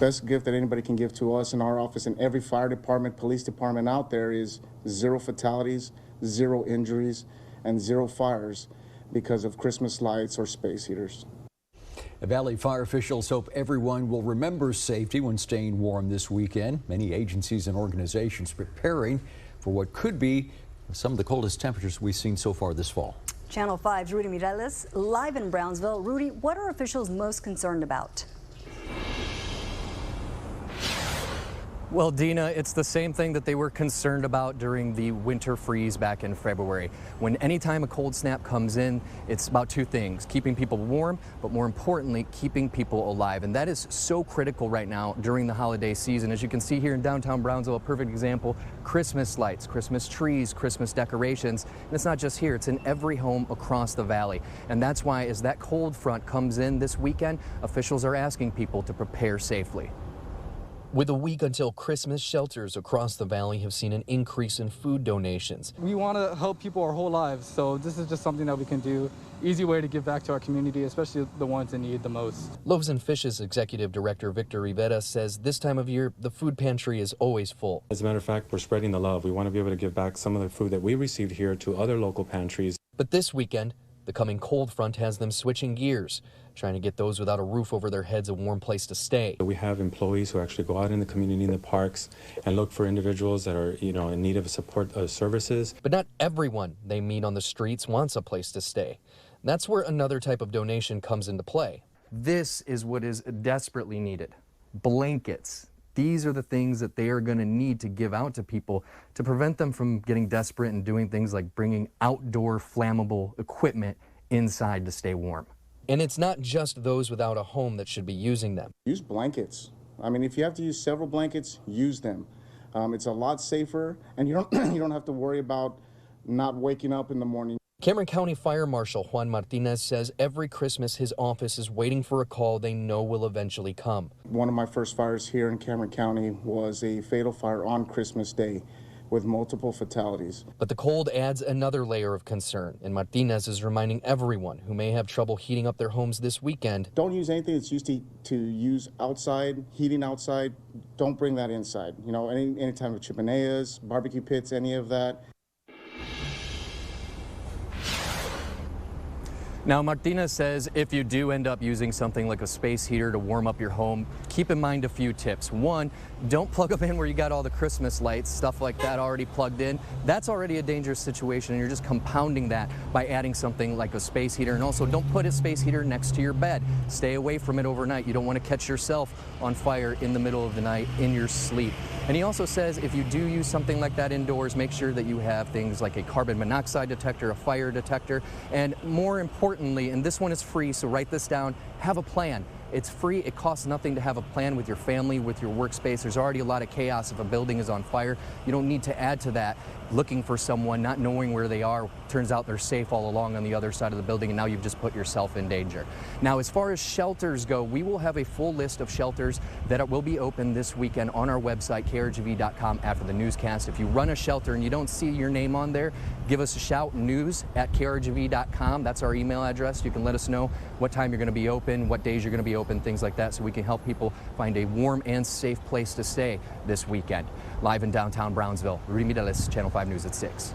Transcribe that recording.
Best gift that anybody can give to us in our office and every fire department, police department out there is 0 fatalities, 0 injuries, and 0 fires because of Christmas lights or space heaters. Valley fire officials hope everyone will remember safety when staying warm this weekend. Many agencies and organizations preparing for what could be some of the coldest temperatures we've seen so far this fall. Channel 5's Rudy Mireles live in Brownsville. Rudy, what are officials most concerned about? Well, Dina, it's the same thing that they were concerned about during the winter freeze back in February. When anytime a cold snap comes in, it's about 2 things: keeping people warm, but more importantly, keeping people alive. And that is so critical right now during the holiday season. As you can see here in downtown Brownsville, a perfect example: Christmas lights, Christmas trees, Christmas decorations. And it's not just here, it's in every home across the valley. And that's why, as that cold front comes in this weekend, officials are asking people to prepare safely. With a week until Christmas, shelters across the valley have seen an increase in food donations. We want to help people our whole lives, so this is just something that we can do. Easy way to give back to our community, especially the ones in need the most. Loaves and Fish's executive director Victor Rivera says this time of year, the food pantry is always full. As a matter of fact, we're spreading the love. We want to be able to give back some of the food that we received here to other local pantries. But this weekend, the coming cold front has them switching gears, trying to get those without a roof over their heads a warm place to stay. We have employees who actually go out in the community, in the parks, and look for individuals that are, in need of support services. But not everyone they meet on the streets wants a place to stay. That's where another type of donation comes into play. This is what is desperately needed: blankets. These are the things that they are going to need to give out to people to prevent them from getting desperate and doing things like bringing outdoor flammable equipment inside to stay warm. And it's not just those without a home that should be using them. Use blankets. I mean, if you have to use several blankets, use them. It's a lot safer, and you don't have to worry about not waking up in the morning. Cameron County Fire Marshal Juan Martinez says every Christmas his office is waiting for a call they know will eventually come. One of my first fires here in Cameron County was a fatal fire on Christmas Day with multiple fatalities. But the cold adds another layer of concern, and Martinez is reminding everyone who may have trouble heating up their homes this weekend. Don't use anything that's used to use outside, heating outside. Don't bring that inside. Any type of chimeneas, barbecue pits, any of that. Now, Martinez says if you do end up using something like a space heater to warm up your home, keep in mind a few tips. One, don't plug them in where you got all the Christmas lights, stuff like that already plugged in. That's already a dangerous situation, and you're just compounding that by adding something like a space heater. And also, don't put a space heater next to your bed. Stay away from it overnight. You don't want to catch yourself on fire in the middle of the night in your sleep. And he also says if you do use something like that indoors, make sure that you have things like a carbon monoxide detector, a fire detector, and more importantly, and this one is free, so write this down, have a plan. It's free. It costs nothing to have a plan with your family, with your workspace. There's already a lot of chaos if a building is on fire. You don't need to add to that. Looking for someone, not knowing where they are, turns out they're safe all along on the other side of the building, and now you've just put yourself in danger. Now, as far as shelters go, we will have a full list of shelters that will be open this weekend on our website, KRGV.com, after the newscast. If you run a shelter and you don't see your name on there, give us a shout, news@KRGV.com. That's our email address. You can let us know what time you're going to be open, what days you're going to be open, things like that, so we can help people find a warm and safe place to stay this weekend. Live in downtown Brownsville, Rudy Mireles, Channel 5 News at 6.